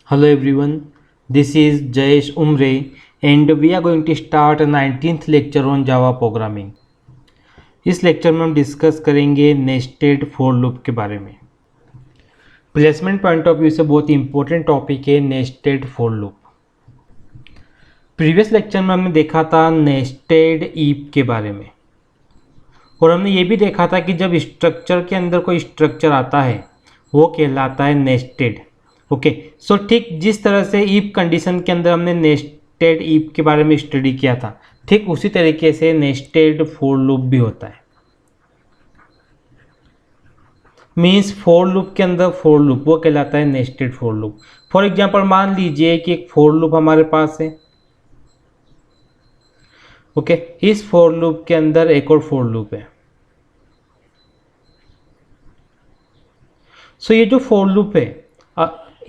Hello everyone, this is Jayesh Umre and we are going to start a 19th lecture on Java programming. इस lecture में हम discuss करेंगे nested for loop के बारे में। Placement point of view से बहुत इंपॉर्टेंट टॉपिक है nested for loop. Previous lecture में हमने देखा था नेस्टेड ईफ के बारे में और हमने ये भी देखा था कि जब स्ट्रक्चर के अंदर कोई स्ट्रक्चर आता है वो कहलाता है नेस्टेड। ओके, सो ठीक जिस तरह से ईफ कंडीशन के अंदर हमने नेस्टेड ईफ के बारे में स्टडी किया था, ठीक उसी तरीके से नेस्टेड फॉर लूप भी होता है। मीन्स फॉर लूप के अंदर फॉर लूप वो कहलाता है nested for loop. For example मान लीजिए कि एक फॉर लूप हमारे पास है। ओके, इस फॉर लूप के अंदर एक और फॉर लूप है। सो ये जो फॉर लूप है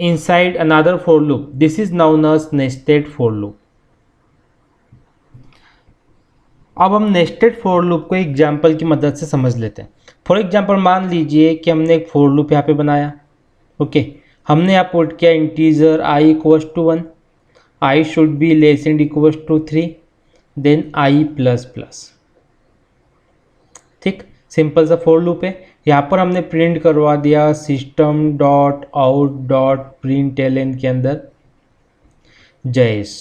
inside another for loop, this is known as nested for loop. अब हम नेस्टेड फॉर लूप को एग्जाम्पल की मदद से समझ लेते हैं। फॉर एग्जाम्पल मान लीजिए कि हमने एक फॉर लूप यहाँ पे बनाया। ओके, हमने यहाँ पुट किया integer i equals to 1, i should be less and equals to 3, then i plus plus. ठीक, सिंपल सा फॉर लूप है। यहाँ पर हमने प्रिंट करवा दिया system dot out dot print LN के अंदर जयेश।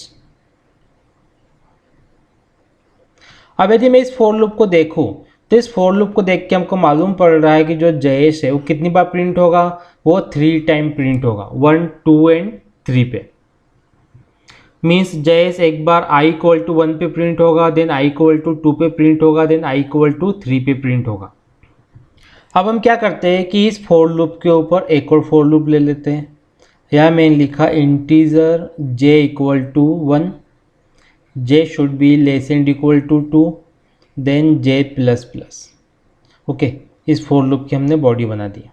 अब यदि मैं इस फॉर लूप को देखूं तो इस फॉर लूप को देख के हमको मालूम पड़ रहा है कि जो जयेश है वो कितनी बार प्रिंट होगा, वो 3 टाइम प्रिंट होगा, 1, 2 एंड 3 पे। मीन्स जयेश एक बार i इक्वल टू 1 पे प्रिंट होगा, देन i इक्वल टू 2 पे प्रिंट होगा, देन i इक्वल टू 3 पे प्रिंट होगा। अब हम क्या करते हैं कि इस फॉर लूप के ऊपर एक और फॉर लूप ले लेते हैं। यहाँ मैंने लिखा integer j equal to 1, j should be less and equal to 2, then j plus plus. Okay, इस फॉर लूप की हमने बॉडी बना दी।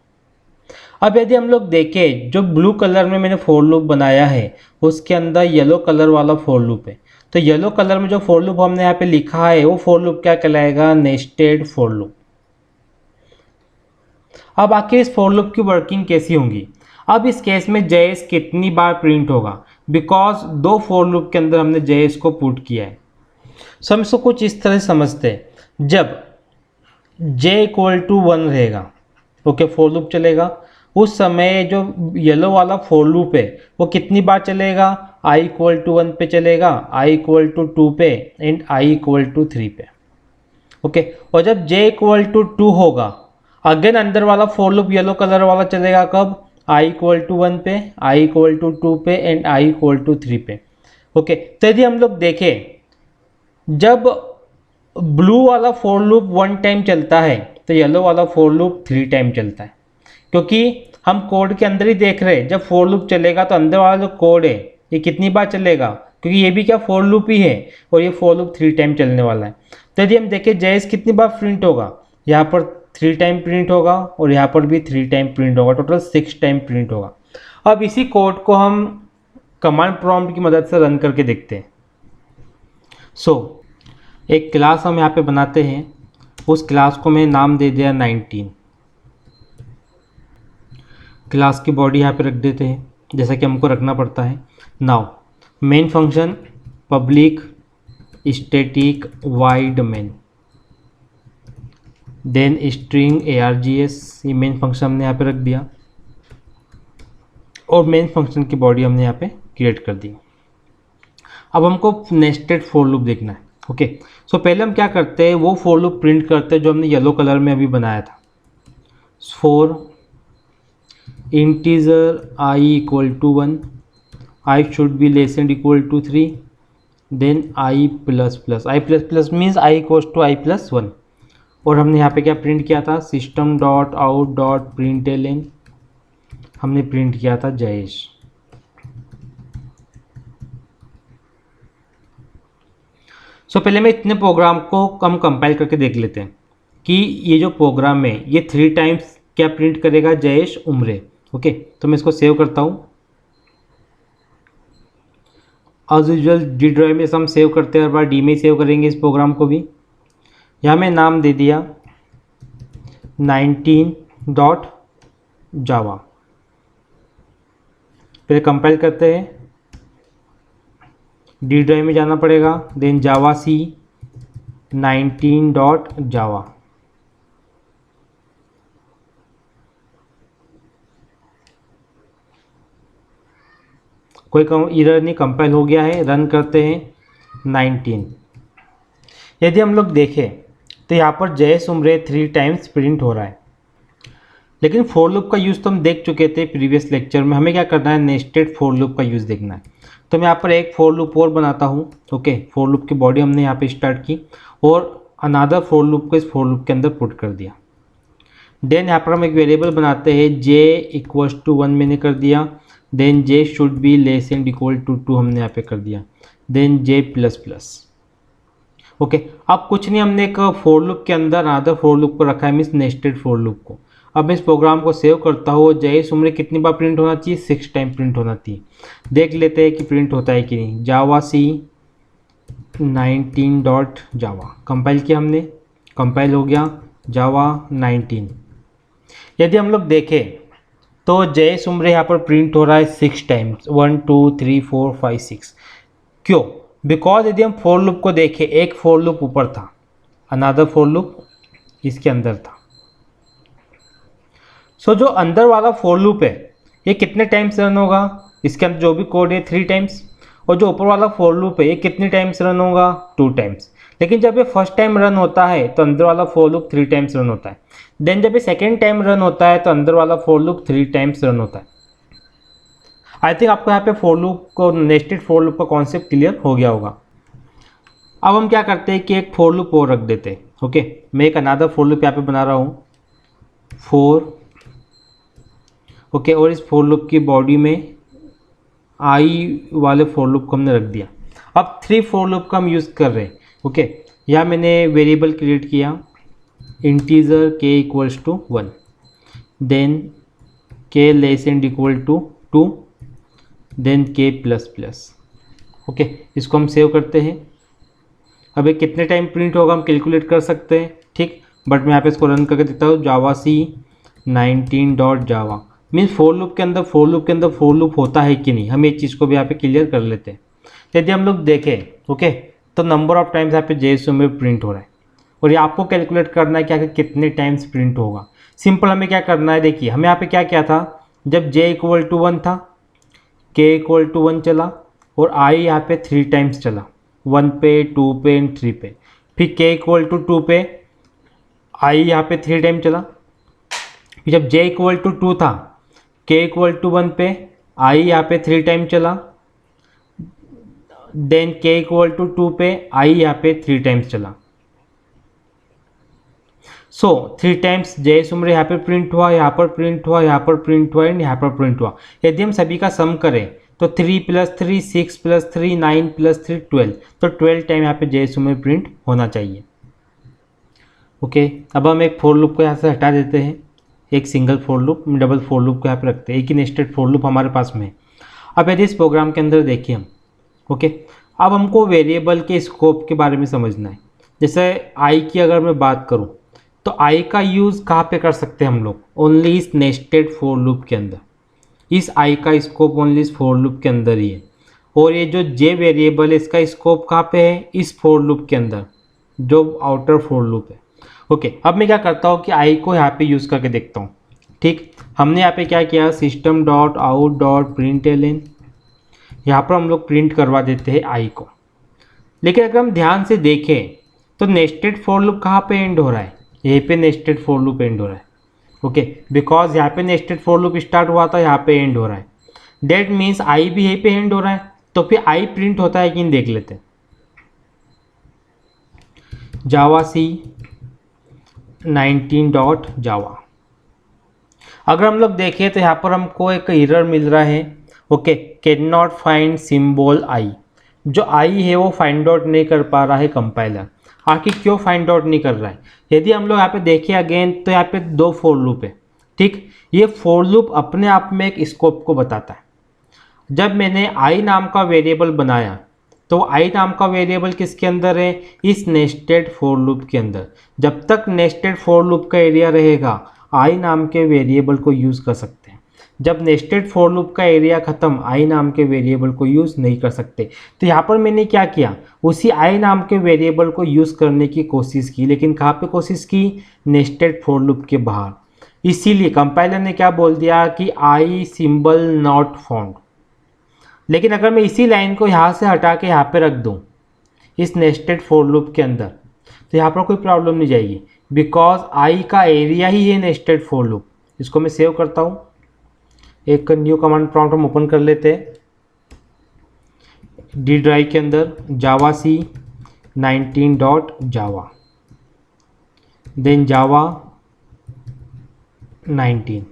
अब यदि हम लोग देखें जो ब्लू कलर में मैंने फॉर लूप बनाया है उसके अंदर येलो कलर वाला फॉर लूप है, तो येलो कलर में जो फॉर लूप हमने यहाँ पे लिखा है वो फॉर लूप क्या कहलाएगा, नेस्टेड फॉर लूप। अब आखिर इस फॉर लूप की वर्किंग कैसी होगी। अब इस केस में जयेश कितनी बार प्रिंट होगा, बिकॉज 2 फॉर लूप के अंदर हमने जयेश को पुट किया है। सो हम इसको कुछ इस तरह से समझते हैं, जब j इक्वल टू 1 रहेगा, ओके, फॉर लूप चलेगा, उस समय जो येलो वाला फॉर लूप है वो कितनी बार चलेगा, i इक्वल टू 1 पे चलेगा, i इक्वल टू 2 पे एंड i इक्वल टू 3 पे। ओके, और जब j इक्वल टू 2 होगा अगेन अंदर वाला फॉर लूप येलो कलर वाला चलेगा कब, i इक्वल टू 1 पे, i इक्वल टू 2 पे एंड i इक्वल टू 3 पे। ओके, तो यदि हम लोग देखें जब ब्लू वाला फॉर लूप 1 टाइम चलता है तो येलो वाला फॉर लूप 3 टाइम चलता है, क्योंकि हम कोड के अंदर ही देख रहे हैं जब फॉर लूप चलेगा तो अंदर वाला जो कोड है ये कितनी बार चलेगा, क्योंकि ये भी क्या फॉर लूप ही है और ये फॉर लूप 3 टाइम चलने वाला है। तो यदि हम देखें जयेश कितनी बार प्रिंट होगा, यहाँ पर 3 टाइम प्रिंट होगा और यहाँ पर भी 3 टाइम प्रिंट होगा, टोटल 6 टाइम प्रिंट होगा। अब इसी कोड को हम कमांड प्रॉम्प्ट की मदद से रन करके देखते हैं। सो एक क्लास हम यहाँ पे बनाते हैं, उस क्लास को मैं नाम दे दिया 19। क्लास की बॉडी यहाँ पे रख देते हैं जैसा कि हमको रखना पड़ता है। Now main function public static void main, then string args, ये मेन फंक्शन हमने यहाँ पे रख दिया और मेन फंक्शन की बॉडी हमने यहाँ पे क्रिएट कर दी। अब हमको नेस्टेड फॉर लूप देखना है। ओके, सो पहले हम क्या करते हैं, वो फॉर लूप प्रिंट करते हैं जो हमने येलो कलर में अभी बनाया था। For integer i equal to 1, i should be less and equal to 3, then i plus plus. i plus plus means i equals to i plus 1। और हमने यहाँ पे क्या प्रिंट किया था, system dot out dot print LN, हमने print किया था जयेश। सो पहले मैं इतने प्रोग्राम को कम कंपाइल करके देख लेते हैं कि ये जो प्रोग्राम है ये 3 टाइम्स क्या प्रिंट करेगा, जयेश उमरे। ओके, तो मैं इसको सेव करता हूँ। एज यूजुअल डी ड्राइव में हम सेव करते हैं, हर बार डी में ही सेव करेंगे इस प्रोग्राम को भी। यहाँ मैं नाम दे दिया 19 डॉट जावा। पहले कंपाइल करते हैं, डी ड्राइव में जाना पड़ेगा, देन जावा सी 19 डॉट जावा। कोई एरर नहीं, कंपाइल हो गया है, रन करते हैं 19। यदि हम लोग देखें तो यहाँ पर JS उम्रे 3 टाइम्स प्रिंट हो रहा है, लेकिन फॉर लूप का यूज़ तो हम देख चुके थे प्रीवियस लेक्चर में। हमें क्या करना है, नेस्टेड फॉर लूप का यूज़ देखना है। तो मैं यहाँ पर एक फॉर लूप और बनाता हूँ। ओके, फॉर लूप की बॉडी हमने यहाँ पे स्टार्ट की और अनदर फॉर लूप को इस फॉर लूप के अंदर पुट कर दिया। देन यहाँ पर हम एक वेरिएबल बनाते हैं, j = 1 मैंने कर दिया, then j should be less and equal to 2 हमने यहाँ पे कर दिया, देन j++। ओके, अब कुछ नहीं, हमने एक फॉर लूप के अंदर अनदर फॉर लूप को रखा है, मीन्स नेस्टेड फॉर लूप को। अब मैं इस प्रोग्राम को सेव करता हूँ। JS उम्र कितनी बार प्रिंट होना चाहिए, 6 टाइम प्रिंट होना चाहिए। देख लेते हैं कि प्रिंट होता है कि नहीं। जावा सी 19 डॉट जावा, कंपाइल किया हमने, कंपाइल हो गया जावा 19। यदि हम लोग देखें तो JS उम्र यहाँ पर प्रिंट हो रहा है 6 टाइम्स, 1 2 3 4 5 6। क्यों? बिकॉज यदि हम फॉर लूप को देखें, एक फॉर लूप ऊपर था, अनदर फॉर लूप इसके अंदर था। सो जो अंदर वाला फॉर लूप है ये कितने टाइम्स रन होगा, इसके अंदर जो भी कोड है 3 टाइम्स, और जो ऊपर वाला फॉर लूप है ये कितने टाइम्स रन होगा, 2 टाइम्स। लेकिन जब ये फर्स्ट टाइम रन होता है तो अंदर वाला फॉर लूप 3 टाइम्स रन होता है। देन जब ये सेकेंड टाइम रन होता है तो अंदर वाला फॉर लूप 3 टाइम्स रन होता है। आई थिंक आपको यहाँ पे फॉर लूप को, नेस्टेड फॉर लूप का कॉन्सेप्ट क्लियर हो गया होगा। अब हम क्या करते हैं कि एक फॉर लूप और रख देते हैं। ओके, मैं एक अनदर फॉर लूप यहाँ पे बना रहा हूँ, 4। ओके, और इस फॉर लूप की बॉडी में आई वाले फॉर लूप को हमने रख दिया। अब 3 फॉर लूप का हम यूज़ कर रहे हैं। ओके, यहाँ मैंने वेरिएबल क्रिएट किया, integer k = 1, then k less and equal to 2, then k++। Okay, इसको हम सेव करते हैं। अब ये कितने टाइम प्रिंट होगा हम कैलकुलेट कर सकते हैं, ठीक। बट मैं यहाँ पे इसको रन करके देता हूँ, जावा सी 19 dot Java. Means for loop के अंदर फॉर लूप होता है कि नहीं, हम ये चीज़ को भी यहाँ पे क्लियर कर लेते हैं। यदि हम लोग देखें ओके, तो नंबर ऑफ टाइम्स यहाँ पे JS में प्रिंट हो रहा है, और ये आपको कैलकुलेट करना है क्या कि कितने टाइम्स प्रिंट होगा। सिंपल हमें क्या करना है, देखिए हमें यहाँ पे क्या क्या था, जब j = 1 था, k = 1 चला, और i यहाँ पे 3 टाइम्स चला, 1 पे, 2 पे एंड 3 पे। फिर k = 2 पे i यहाँ पे 3 टाइम चला। फिर जब j = 2 था, k = 1 पे i यहाँ पे 3 टाइम चला, देन k = 2 पे i यहाँ पे 3 टाइम्स चला। सो 3 टाइम्स JS उम्र यहाँ पे प्रिंट हुआ, यहाँ पर प्रिंट हुआ, यहाँ पर प्रिंट हुआ एंड यहाँ पर प्रिंट हुआ। यदि हम सभी का सम करें तो 3 + 3 6 + 3 9 + 3 12, तो 12 टाइम यहाँ पे JS उम्र प्रिंट होना चाहिए। ओके, अब हम एक फॉर लूप को यहाँ से हटा देते हैं, एक single for loop, double for loop को यहाँ पे रखते हैं, एक ही नेस्टेड फॉर लूप हमारे पास में है। अब यदि इस प्रोग्राम के अंदर देखिए हम, ओके, अब हमको वेरिएबल के स्कोप के बारे में समझना है। जैसे आई की अगर मैं बात करूँ तो आई का यूज़ कहाँ पे कर सकते हैं हम लोग, ओनली इस नेस्टेड फॉर लूप के अंदर। इस आई का स्कोप ओनली इस फॉर लूप के अंदर ही है, और ये जो जे वेरिएबल है इसका स्कोप कहाँ पे है, इस फॉर लूप के अंदर, जो आउटर फॉर लूप है। ओके, अब मैं क्या करता हूँ कि आई को यहाँ पे यूज़ करके देखता हूँ। ठीक, हमने यहाँ पे क्या किया, system.out.println, यहाँ पर हम लोग प्रिंट करवा देते हैं आई को। लेकिन अगर हम ध्यान से देखें तो नेस्टेड फॉर लूप कहाँ पे एंड हो रहा है, यहीं पे नेस्टेड फॉर लूप एंड हो रहा है। ओके, बिकॉज यहाँ पे नेस्टेड फॉर लूप स्टार्ट हुआ था, यहाँ पे एंड हो रहा है। डेट मीन्स आई भी यहीं पे एंड हो रहा है, तो फिर आई प्रिंट होता है कि नहीं देख लेते हैं। जावा सी 19 डॉट जावा, अगर हम लोग देखें तो यहाँ पर हमको एक एरर मिल रहा है, okay, can not find symbol I. जो आई है वो फाइंड आउट नहीं कर पा रहा है कंपाइलर। आखिर क्यों फाइंड आउट नहीं कर रहा है? यदि हम लोग यहाँ पे देखें अगेन तो यहाँ पे 2 फॉर लूप है, ठीक। ये फॉर लूप अपने आप में एक स्कोप को बताता है। जब मैंने आई नाम का वेरिएबल बनाया तो आई नाम का वेरिएबल किसके अंदर है, इस नेस्टेड फॉर लूप के अंदर। जब तक नेस्टेड फॉर लूप का एरिया रहेगा आई नाम के वेरिएबल को यूज़ कर सकते हैं। जब नेस्टेड फॉर लूप का एरिया खत्म आई नाम के वेरिएबल को यूज़ नहीं कर सकते। तो यहाँ पर मैंने क्या किया, उसी आई नाम के वेरिएबल को यूज़ करने की कोशिश की, लेकिन कहाँ पे कोशिश की, नेस्टेड फॉर लूप के बाहर। इसीलिए कंपाइलर ने क्या बोल दिया कि आई सिंबल नॉट फाउंड। लेकिन अगर मैं इसी लाइन को यहाँ से हटा के यहाँ पे रख दूँ इस नेस्टेड फॉर लूप के अंदर, तो यहाँ पर कोई प्रॉब्लम नहीं जाएगी, बिकॉज आई का एरिया ही है नेस्टेड फॉर लूप। इसको मैं सेव करता हूँ, एक न्यू कमांड प्रॉम्प्ट हम ओपन कर लेते हैं। डी ड्राइव के अंदर जावा सी 19.java, देन जावा 19।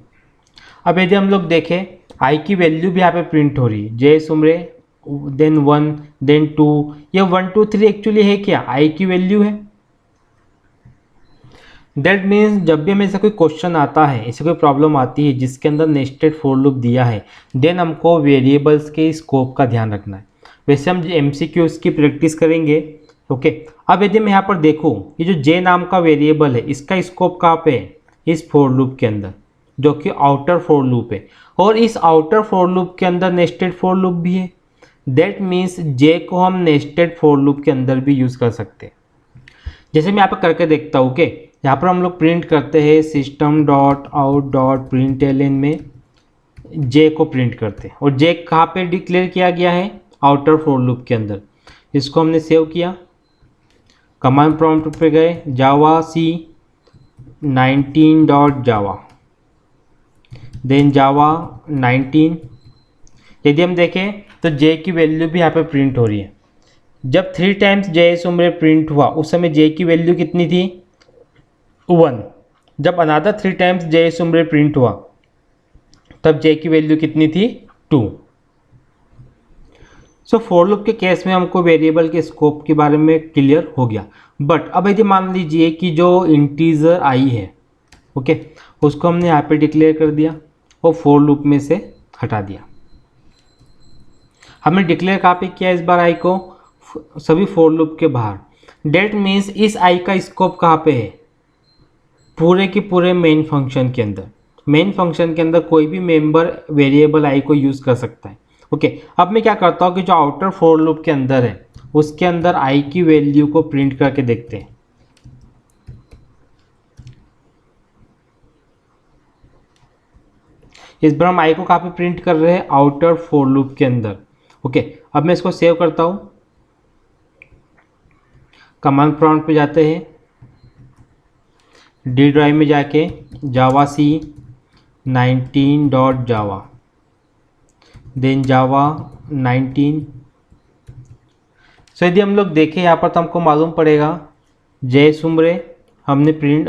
अब यदि हम लोग देखें आई की वैल्यू भी यहाँ पे प्रिंट हो रही है, जय सुमरे, देन 1, देन 2, ये 1 2 3 एक्चुअली है क्या, आई की वैल्यू है। दैट मीन्स जब भी हमें ऐसा कोई क्वेश्चन आता है, ऐसी कोई प्रॉब्लम आती है जिसके अंदर नेस्टेड फॉर लूप दिया है, देन हमको वेरिएबल्स के स्कोप का ध्यान रखना है। वैसे हम MCQs की प्रैक्टिस करेंगे। ओके, अब यदि मैं यहाँ पर देखूँ, ये जो जे नाम का वेरिएबल है इसका स्कोप कहाँ पे है, इस फॉर लूप के अंदर, जो कि आउटर फॉर लूप है, और इस आउटर फॉर लूप के अंदर नेस्टेड फॉर लूप भी है। दैट मीन्स जे को हम नेस्टेड फॉर लूप के अंदर भी यूज़ कर सकते हैं। जैसे मैं यहाँ पर करके देखता हूँ। ओके, यहाँ पर हम लोग प्रिंट करते हैं system.out.println में जे को प्रिंट करते हैं, और जे कहाँ पे डिक्लेयर किया गया है, आउटर फॉर लूप के अंदर। इसको हमने सेव किया, कमांड प्रॉम्प्ट पे गए, जावा सी 19.java, देन जावा 19। यदि हम देखें तो जे की वैल्यू भी यहाँ पे प्रिंट हो रही है। जब 3 टाइम्स जे सुमरे प्रिंट हुआ उस समय जे की वैल्यू कितनी थी, 1। जब अनादर 3 टाइम्स जे सुमरे प्रिंट हुआ तब जे की वैल्यू कितनी थी, 2। सो फॉर लूप के केस में हमको वेरिएबल के स्कोप के बारे में क्लियर हो गया। बट अब यदि मान लीजिए कि जो इंटीजर आई है, ओके, उसको हमने यहाँ पे डिक्लेयर कर दिया और फॉर लूप में से हटा दिया। हमने डिक्लेयर कहाँ पे किया इस बार आई को, सभी फॉर लूप के बाहर। डेट मीन्स इस आई का स्कोप कहाँ पे है, पूरे के पूरे मेन फंक्शन के अंदर। मेन फंक्शन के अंदर कोई भी मेंबर वेरिएबल आई को यूज़ कर सकता है। ओके, अब मैं क्या करता हूँ कि जो आउटर फॉर लूप के अंदर है उसके अंदर आई की वैल्यू को प्रिंट करके देखते हैं। इस बार हम आई को कहाँ पे प्रिंट कर रहे हैं, आउटर फॉर लूप के अंदर। ओके, अब मैं इसको सेव करता हूँ, कमांड प्रॉम्प्ट पे जाते हैं, डी ड्राइव में जाके जावा सी 19.java, देन जावा 19। सो यदि हम लोग देखें यहाँ पर तो हमको मालूम पड़ेगा जय सुमरे हमने प्रिंट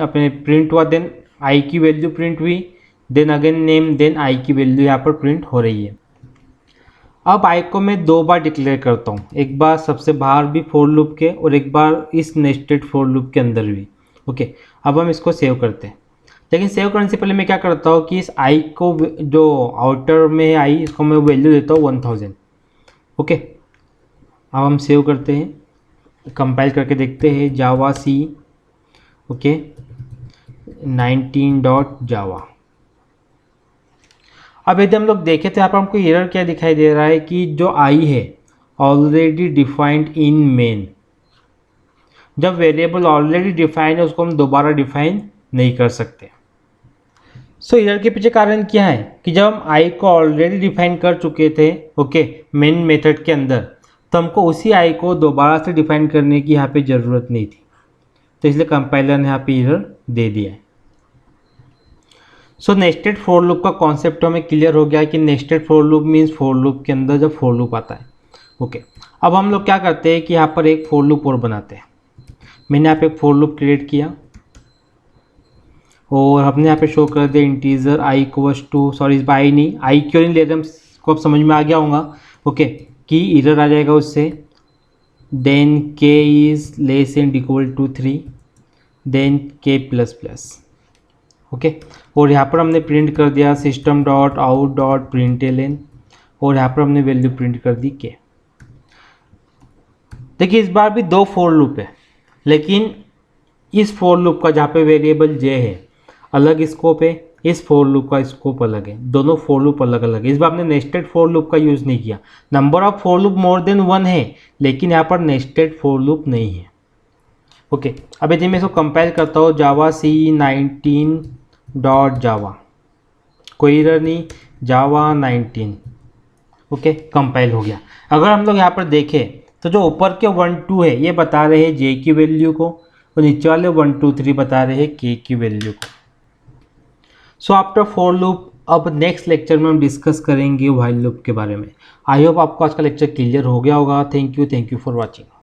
हुआ, देन आई की वैल्यू प्रिंट हुई, then again name, then I की वैल्यू यहाँ पर प्रिंट हो रही है। अब आई को मैं 2 बार डिक्लेयर करता हूँ, एक बार सबसे बाहर भी फॉर लूप के और एक बार इस नेस्टेड फॉर लूप के अंदर भी। ओके, अब हम इसको सेव करते हैं, लेकिन सेव करने से पहले मैं क्या करता हूँ कि इस आई को, जो आउटर में है आई, इसको मैं वैल्यू देता हूँ 1000। ओके, अब हम सेव करते हैं, कंपाइल करके देखते हैं, जावा सी, ओके, 19.java। अब यदि हम लोग देखें तो यहाँ पर हमको एरर क्या दिखाई दे रहा है कि जो आई है ऑलरेडी डिफाइंड इन मेन। जब वेरिएबल ऑलरेडी डिफाइंड है उसको हम दोबारा डिफाइन नहीं कर सकते। सो एरर के पीछे कारण क्या है कि जब हम आई को ऑलरेडी डिफाइन कर चुके थे, ओके, मेन मेथड के अंदर, तो हमको उसी आई को दोबारा से डिफाइन करने की यहाँ पे ज़रूरत नहीं थी, तो इसलिए कंपाइलर ने यहाँ पे एरर दे दिया है। सो नेस्टेड फॉर लूप का कॉन्सेप्ट हमें क्लियर हो गया कि nested for loop means for loop के अंदर जब फॉर लूप आता है। ओके, अब हम लोग क्या करते हैं कि यहाँ पर एक फॉर लूप और बनाते हैं। मैंने यहाँ पे एक फॉर लूप क्रिएट किया और हमने यहाँ पे शो कर दिया integer I equals to, sorry इस बार आई नहीं, आई क्यों नहीं ले रहे, हमको अब समझ में आ गया होगा। ओके, कि एरर आ जाएगा उससे, then K is less and equal to 3, then K plus plus. Okay, और यहाँ पर हमने प्रिंट कर दिया system.out.println, और यहाँ पर हमने वैल्यू प्रिंट कर दी के। देखिए इस बार भी 2 फॉर लूप है, लेकिन इस फॉर लूप का जहाँ पे वेरिएबल जे है अलग स्कोप है, इस फॉर लूप का स्कोप अलग है, दोनों फॉर लूप अलग अलग है। इस बार हमने नेस्टेड फॉर लूप का यूज़ नहीं किया। Number of for loop more than 1 है, लेकिन यहाँ पर नेस्टेड फॉर लूप नहीं है। ओके, अब यदि मैं इसको कंपाइल करता हूँ जावा C19.java, कोई एरर नहीं, जावा 19। ओके, कंपाइल हो गया। अगर हम लोग यहाँ पर देखें तो जो ऊपर के 1 2 है ये बता रहे हैं जे की वैल्यू को, और नीचे वाले 1 2 3 बता रहे हैं के की वैल्यू को। सो आफ्टर फॉर लूप अब नेक्स्ट लेक्चर में हम डिस्कस करेंगे व्हाइल लूप के बारे में। आई होप आपको आज का लेक्चर क्लियर हो गया होगा। Thank you for watching.